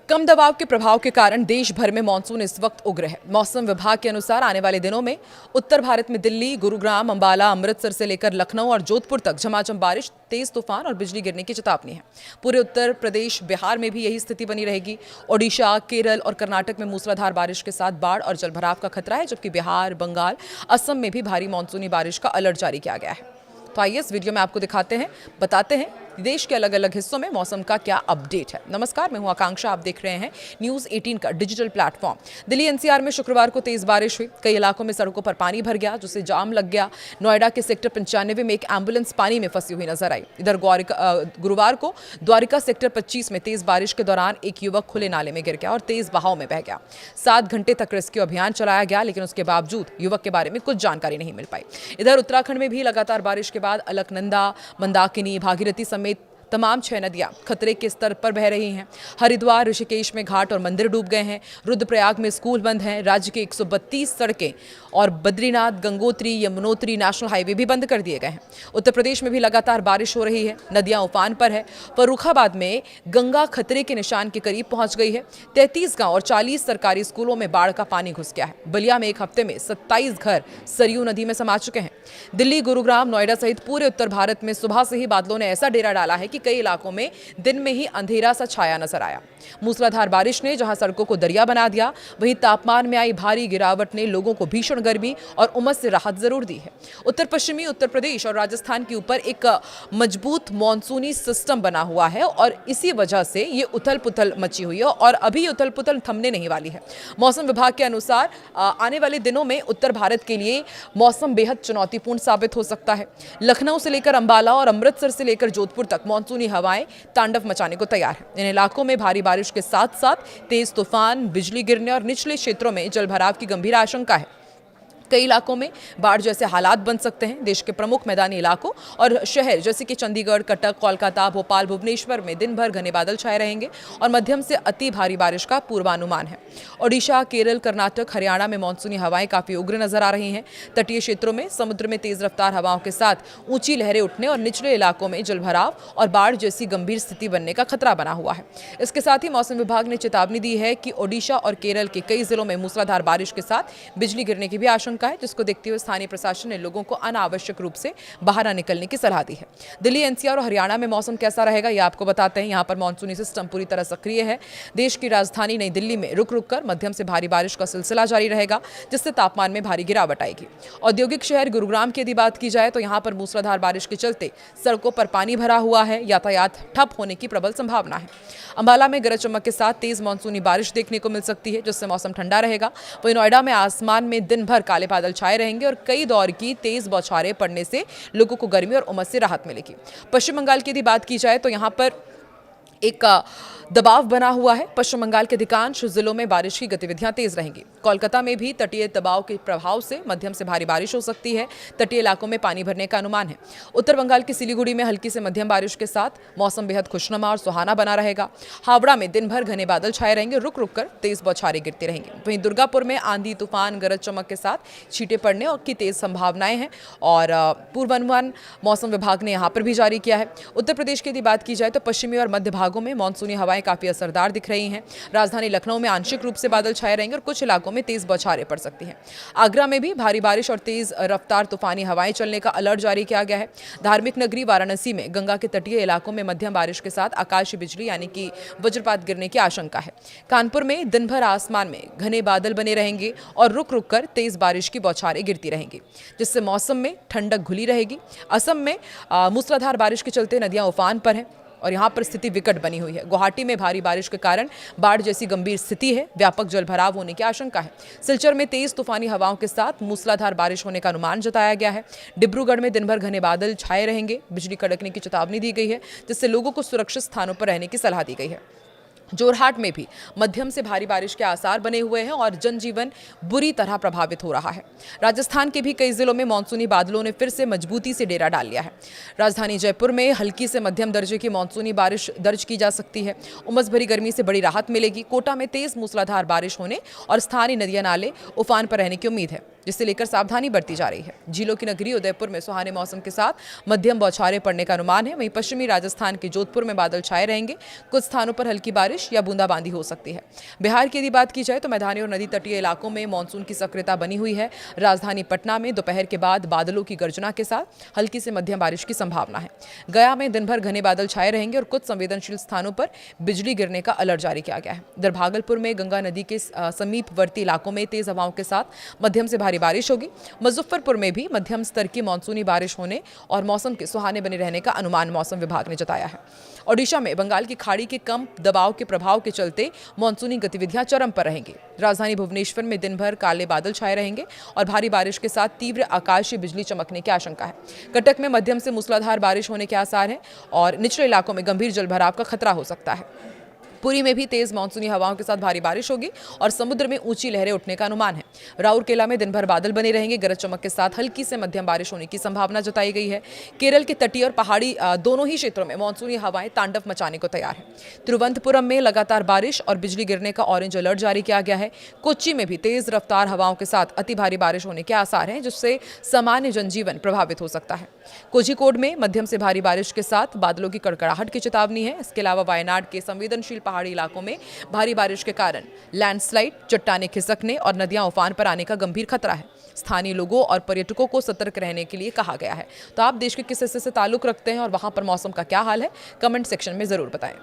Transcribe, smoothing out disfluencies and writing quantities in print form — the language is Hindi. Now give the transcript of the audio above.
कम दबाव के प्रभाव के कारण देश भर में मानसून इस वक्त उग्र है। मौसम विभाग के अनुसार आने वाले दिनों में उत्तर भारत में दिल्ली, गुरुग्राम, अंबाला, अमृतसर से लेकर लखनऊ और जोधपुर तक झमाझम बारिश, तेज तूफान और बिजली गिरने की चेतावनी है। पूरे उत्तर प्रदेश, बिहार में भी यही स्थिति बनी रहेगी। ओडिशा, केरल और कर्नाटक में मूसलाधार बारिश के साथ बाढ़ और जलभराव का खतरा है, जबकि बिहार, बंगाल, असम में भी भारी मानसूनी बारिश का अलर्ट जारी किया गया है। तो आइए इस वीडियो में आपको बताते हैं देश के अलग अलग हिस्सों में मौसम का क्या अपडेट है। नमस्कार, मैं हूं आकांक्षा, आप देख रहे हैं न्यूज़ 18 का डिजिटल प्लेटफॉर्म। दिल्ली एनसीआर में शुक्रवार को तेज बारिश हुई। कई इलाकों में सड़कों पर पानी भर गया, जिससे जाम लग गया। नोएडा के सेक्टर 95 में एक एम्बुलेंस पानी में फंसी हुई नजर आई। इधर गुरुवार को द्वारिका सेक्टर 25 में तेज बारिश के दौरान एक युवक खुले नाले में गिर गया और तेज बहाव में बह गया। 7 घंटे तक रेस्क्यू अभियान चलाया गया, लेकिन उसके बावजूद युवक के बारे में कुछ जानकारी नहीं मिल पाई। इधर उत्तराखंड में भी लगातार बारिश के बाद अलकनंदा, मंदाकिनी, भागीरथी समेत तमाम 6 नदियां खतरे के स्तर पर बह रही हैं। हरिद्वार, ऋषिकेश में घाट और मंदिर डूब गए हैं। रुद्रप्रयाग में स्कूल बंद हैं। राज्य के 132 सड़कें और बद्रीनाथ, गंगोत्री, यमुनोत्री नेशनल हाईवे भी बंद कर दिए गए हैं। उत्तर प्रदेश में भी लगातार बारिश हो रही है। नदियां उफान पर है। फर्रुखाबाद में गंगा खतरे के निशान के करीब पहुंच गई है। 33 गांव और 40 सरकारी स्कूलों में बाढ़ का पानी घुस गया है। बलिया में एक हफ्ते में 27 घर सरयू नदी में समा चुके हैं। दिल्ली, गुरुग्राम, नोएडा सहित पूरे उत्तर भारत में सुबह से ही बादलों ने ऐसा डेरा डाला है कि कई इलाकों में दिन में ही अंधेरा सा छाया नजर आया। मूसलाधार बारिश ने जहां सड़कों को दरिया बना दिया, वहीं तापमान में आई भारी गिरावट ने लोगों को भीषण गर्मी और उमस से राहत जरूर दी है। उत्तर पश्चिमी उत्तर प्रदेश और राजस्थान के ऊपर एक मजबूत मानसूनी सिस्टम बना हुआ है और इसी वजह से ये उथल पुथल मची हुई है और अभी उथल पुथल थमने नहीं वाली है। मौसम विभाग के अनुसार आने वाले दिनों में उत्तर भारत के लिए मौसम बेहद चुनौतीपूर्ण साबित हो सकता है। लखनऊ से लेकर अंबाला और अमृतसर से लेकर जोधपुर तक मानसूनी हवाएं तांडव मचाने को तैयार है। इन इलाकों में भारी बारिश के साथ साथ तेज तूफान, बिजली गिरने और निचले क्षेत्रों में जलभराव की गंभीर आशंका है। कई इलाकों में बाढ़ जैसे हालात बन सकते हैं। देश के प्रमुख मैदानी इलाकों और शहर जैसे कि चंडीगढ़, कटक, कोलकाता, भोपाल, भुवनेश्वर में दिन भर घने बादल छाए रहेंगे और मध्यम से अति भारी बारिश का पूर्वानुमान है। ओडिशा, केरल, कर्नाटक, हरियाणा में मानसूनी हवाएं काफी उग्र नजर आ रही हैं। तटीय क्षेत्रों में समुद्र में तेज रफ्तार हवाओं के साथ ऊंची लहरें उठने और निचले इलाकों में जलभराव और बाढ़ जैसी गंभीर स्थिति बनने का खतरा बना हुआ है। इसके साथ ही मौसम विभाग ने चेतावनी दी है कि ओडिशा और केरल के कई जिलों में मूसलाधार बारिश के साथ बिजली गिरने की भी आशंका है, जिसको देखते हुए स्थानीय प्रशासन ने लोगों को अनावश्यक रूप से बाहर न निकलने की सलाह दी है। दिल्ली, एनसीआर और हरियाणा में मौसम कैसा रहेगा, यह आपको बताते हैं। यहां पर मानसूनी सिस्टम पूरी तरह सक्रिय है। देश की राजधानी नई दिल्ली में रुक रुक कर मध्यम से भारी बारिश का सिलसिला जारी रहेगा, जिससे तापमान में भारी गिरावट आएगी। औद्योगिक शहर गुरुग्राम की यदि बात की जाए तो यहां पर मूसलाधार बारिश के चलते सड़कों पर पानी भरा हुआ है। यातायात ठप होने की प्रबल संभावना है। अंबाला में गरज चमक के साथ तेज मानसूनी बारिश देखने को मिल सकती है, जिससे मौसम ठंडा रहेगा। वहीं नोएडा में आसमान में दिन भर काले बादल छाए रहेंगे और कई दौर की तेज बौछारें पड़ने से लोगों को गर्मी और उमस से राहत मिलेगी। पश्चिम बंगाल की यदि बात की जाए तो यहां पर एक दबाव बना हुआ है। पश्चिम बंगाल के अधिकांश जिलों में बारिश की गतिविधियां तेज रहेंगी। कोलकाता में भी तटीय दबाव के प्रभाव से मध्यम से भारी बारिश हो सकती है। तटीय इलाकों में पानी भरने का अनुमान है। उत्तर बंगाल की सिलीगुड़ी में हल्की से मध्यम बारिश के साथ मौसम बेहद खुशनुमा और सुहाना बना रहेगा। हावड़ा में दिन भर घने बादल छाए रहेंगे, रुक रुक कर तेज बौछारें गिरती रहेंगी। वहीं दुर्गापुर में आंधी, तूफान, गरज चमक के साथ छींटे पड़ने और की तेज संभावनाएं हैं और पूर्वानुमान मौसम विभाग ने यहां पर भी जारी किया है। उत्तर प्रदेश की यदि बात की जाए तो पश्चिमी और मध्य भागों में मानसूनी हवाएं काफी असरदार दिख रही हैं। राजधानी लखनऊ में आंशिक रूप से बादल छाए रहेंगे और कुछ इलाकों में तेज बौछारें पड़ सकती हैं। आगरा में भी भारी बारिश और तेज रफ्तार तूफानी हवाएं चलने का अलर्ट जारी किया गया है। धार्मिक नगरी वाराणसी में गंगा के तटीय इलाकों में मध्यम बारिश के साथ आकाशीय बिजली यानी कि वज्रपात गिरने की आशंका है। कानपुर में दिन भर आसमान में घने बादल बने रहेंगे और रुक रुक कर तेज बारिश की बौछारें गिरती रहेंगी, जिससे मौसम में ठंडक घुली रहेगी। असम में मूसलाधार बारिश के चलते नदियां उफान पर हैं और यहां पर स्थिति विकट बनी हुई है। गुवाहाटी में भारी बारिश के कारण बाढ़ जैसी गंभीर स्थिति है। व्यापक जलभराव होने की आशंका है। सिलचर में तेज तूफानी हवाओं के साथ मूसलाधार बारिश होने का अनुमान जताया गया है। डिब्रूगढ़ में दिन भर घने बादल छाए रहेंगे, बिजली कड़कने की चेतावनी दी गई है, जिससे लोगों को सुरक्षित स्थानों पर रहने की सलाह दी गई है। जोरहाट में भी मध्यम से भारी बारिश के आसार बने हुए हैं और जनजीवन बुरी तरह प्रभावित हो रहा है। राजस्थान के भी कई जिलों में मानसूनी बादलों ने फिर से मजबूती से डेरा डाल लिया है। राजधानी जयपुर में हल्की से मध्यम दर्जे की मानसूनी बारिश दर्ज की जा सकती है। उमस भरी गर्मी से बड़ी राहत मिलेगी। कोटा में तेज मूसलाधार बारिश होने और स्थानीय नदियां नाले उफान पर रहने की उम्मीद है। जिसे लेकर सावधानी बरती जा रही है। झीलों की नगरी उदयपुर में सुहाने मौसम के साथ मध्यम बौछारें पड़ने का अनुमान है। वहीं पश्चिमी राजस्थान के जोधपुर में बादल छाए रहेंगे। कुछ स्थानों पर हल्की बारिश या बूंदाबांदी हो सकती है। बिहार की यदि बात की जाए तो मैदानी और नदी तटीय इलाकों में मानसून की सक्रियता बनी हुई है। राजधानी पटना में दोपहर के बाद बादलों की गर्जना के साथ हल्की से मध्यम बारिश की संभावना है। गया में दिन भर घने बादल छाए रहेंगे और कुछ संवेदनशील स्थानों पर बिजली गिरने का अलर्ट जारी किया गया है। इधर भागलपुर में गंगा नदी के समीपवर्ती इलाकों में तेज हवाओं के साथ मध्यम से भारी बारिश होगी। मुजफ्फरपुर में भी मध्यम स्तर की मानसूनी बारिश होने और मौसम के सुहाने बने रहने का अनुमान मौसम विभाग ने जताया है। ओडिशा में बंगाल की खाड़ी के कम दबाव के प्रभाव के चलते मानसूनी गतिविधियां चरम पर रहेंगी। राजधानी भुवनेश्वर में दिन भर काले बादल छाए रहेंगे और भारी बारिश के साथ तीव्र आकाशीय बिजली चमकने की आशंका है। कटक में मध्यम से मूसलाधार बारिश होने के आसार हैं और निचले इलाकों में गंभीर जलभराव का खतरा हो सकता है। पुरी में भी तेज मानसूनी हवाओं के साथ भारी बारिश होगी और समुद्र में ऊंची लहरें उठने का अनुमान है। राउरकेला में दिन भर बादल बने रहेंगे। गरज चमक के साथ हल्की से मध्यम बारिश होने की संभावना जताई गई है। केरल के तटीय और पहाड़ी दोनों ही क्षेत्रों में मानसूनी हवाएं तांडव मचाने को तैयार है। तिरुवनंतपुरम में लगातार बारिश और बिजली गिरने का ऑरेंज अलर्ट जारी किया गया है। कोच्चि में भी तेज रफ्तार हवाओं के साथ अति भारी बारिश होने के आसार हैं, जिससे सामान्य जनजीवन प्रभावित हो सकता है। कोझिकोड में मध्यम से भारी बारिश के साथ बादलों की कड़कड़ाहट की चेतावनी है। इसके अलावा वायनाड के संवेदनशील पहाड़ी इलाकों में भारी बारिश के कारण लैंडस्लाइड, चट्टानें खिसकने और नदियां उफान पर आने का गंभीर खतरा है। स्थानीय लोगों और पर्यटकों को सतर्क रहने के लिए कहा गया है। तो आप देश के किस हिस्से से ताल्लुक रखते हैं और वहां पर मौसम का क्या हाल है, कमेंट सेक्शन में जरूर बताएं।